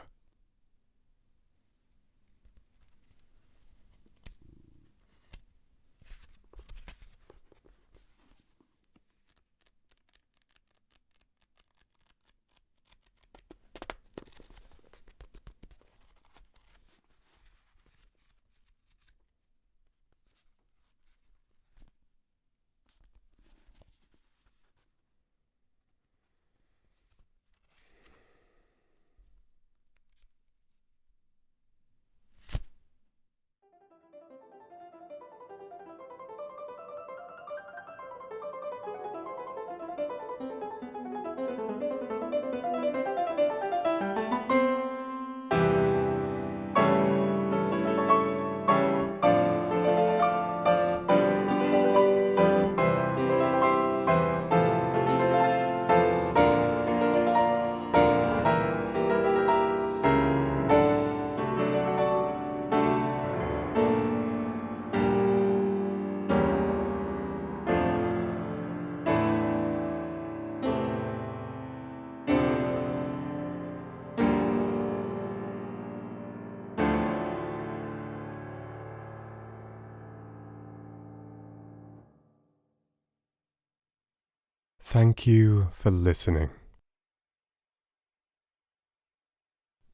Speaker 1: Thank you for listening.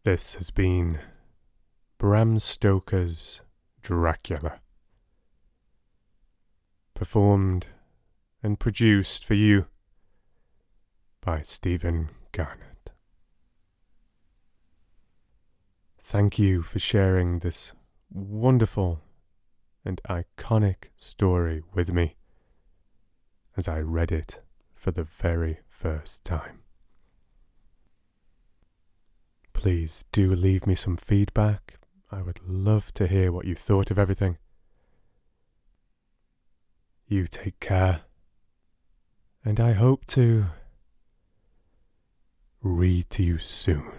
Speaker 1: This has been Bram Stoker's Dracula, performed and produced for you by Stephen Garnett. Thank you for sharing this wonderful and iconic story with me as I read it for the very first time. Please do leave me some feedback. I would love to hear what you thought of everything. You take care, and I hope to read to you soon.